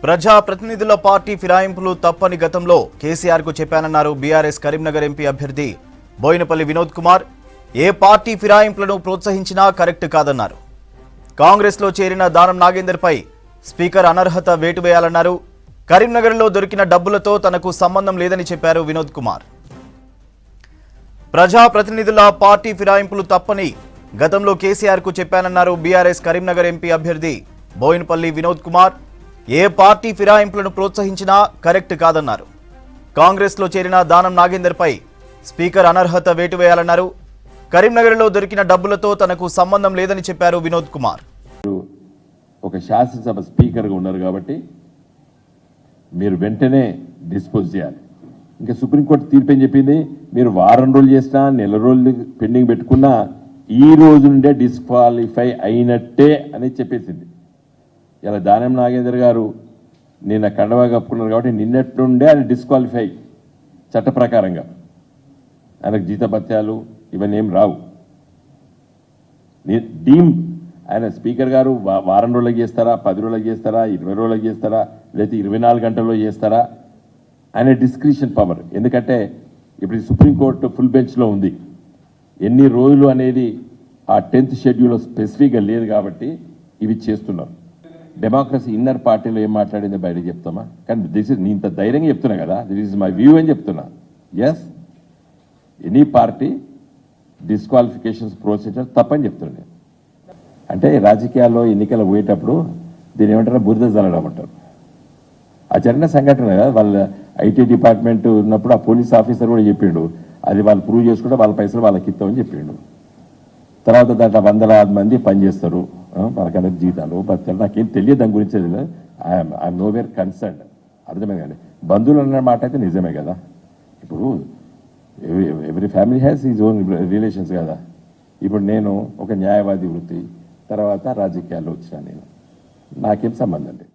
ప్రజా ప్రతినిధుల పార్టీ ఫిరాయింపులు తప్పని గతంలో కేసీఆర్ కు చెప్పానన్నారు బీఆర్ఎస్ కరీంనగర్ ఎంపీ అభ్యర్థి బోయినపల్లి వినోద్ కుమార్. ఏ పార్టీ ఫిరాయింపులను ప్రోత్సహించినా కరెక్ట్ కాదన్నారు. కాంగ్రెస్ లో చేరిన దానం నాగేందర్ పై స్పీకర్ అనర్హత వేటు వేయాలన్నారు. కరీంనగర్లో దొరికిన డబ్బులతో తనకు సంబంధం లేదని చెప్పారు వినోద్ కుమార్. ప్రజా ప్రతినిధుల పార్టీ ఫిరాయింపులు తప్పని గతంలో కేసీఆర్ కు చెప్పానన్నారు బీఆర్ఎస్ కరీంనగర్ ఎంపీ అభ్యర్థి బోయినపల్లి వినోద్ కుమార్. ఏ పార్టీ ఫిరాయింపులను ప్రోత్సహించినా కరెక్ట్ కాదన్నారు. కాంగ్రెస్ లో చేరిన దానం నాగేందర్ పై స్పీకర్ అనర్హత వేటు వేయాలన్నారు. కరీంనగర్లో దొరికిన డబ్బులతో తనకు సంబంధం లేదని చెప్పారు వినోద్ కుమార్. ఒక శాసనసభ స్పీకర్గా ఉన్నారు కాబట్టి మీరు వెంటనే డిస్పోజ్ చేయాలి. ఇంకా సుప్రీంకోర్టు తీర్పు ఏం చెప్పింది, మీరు వారం రోజులు చేసినా నెల రోజులు పెండింగ్ పెట్టుకున్నా ఈ రోజు నుండే డిస్క్వాలిఫై అయినట్టే అని చెప్పేసింది. ఇలా దానం నాగేందర్ గారు నిన్న కండవా కప్పుకున్నారు కాబట్టి నిన్నటి నుండే ఆయన డిస్క్వాలిఫై చట్ట ప్రకారంగా. ఆయనకు జీతభత్యాలు ఇవన్నీ ఏం రావు. డీమ్ ఆయన స్పీకర్ గారు వారం రోజులకు చేస్తారా, 10 రోజులకు చేస్తారా, 20 రోజులకు చేస్తారా, లేదా 24 గంటల్లో చేస్తారా, ఆయన డిస్క్రిషన్ పవర్. ఎందుకంటే ఇప్పుడు సుప్రీంకోర్టు ఫుల్ బెంచ్లో ఉంది. ఎన్ని రోజులు అనేది ఆ 10th షెడ్యూల్లో స్పెసిఫిక్గా లేదు కాబట్టి ఇవి చేస్తున్నారు. డెమోక్రసీ ఇన్నర్ పార్టీలో ఏం మాట్లాడిందో బయట చెప్తామా? కానీ నేను ఇంత ధైర్యంగా చెప్తున్నా కదా, దిస్ ఈజ్ మై వ్యూ అని చెప్తున్నా. Yes, any party disqualifications procedure తప్పని చెప్తున్నాను. అంటే రాజకీయాల్లో ఎన్నికలు పోయేటప్పుడు దీని ఏమంటారు, బురద జల్లడం అంటారు. ఆ జరిగిన సంఘటన కదా, వాళ్ళ ఐటీ డిపార్ట్మెంట్ ఉన్నప్పుడు ఆ పోలీస్ ఆఫీసర్ కూడా చెప్పిండు, అది వాళ్ళు ప్రూవ్ చేసుకుంటే వాళ్ళ పైసలు వాళ్ళకి ఇస్తామని చెప్పిండు. తర్వాత దాంట్లో 100 మంది పనిచేస్తారు, వాళ్ళకన్నా జీతాలు బతకాలు. నాకేం తెలియదు దాని గురించి. I'm nowhere concern. అర్థమే కానీ బంధువులు అన్న మాట అయితే నిజమే కదా. ఇప్పుడు every family has is own relations కదా. ఇప్పుడు నేను ఒక న్యాయవాది వృత్తి తర్వాత రాజకీయాల్లో వచ్చినా, నాకేం సంబంధం లేదు.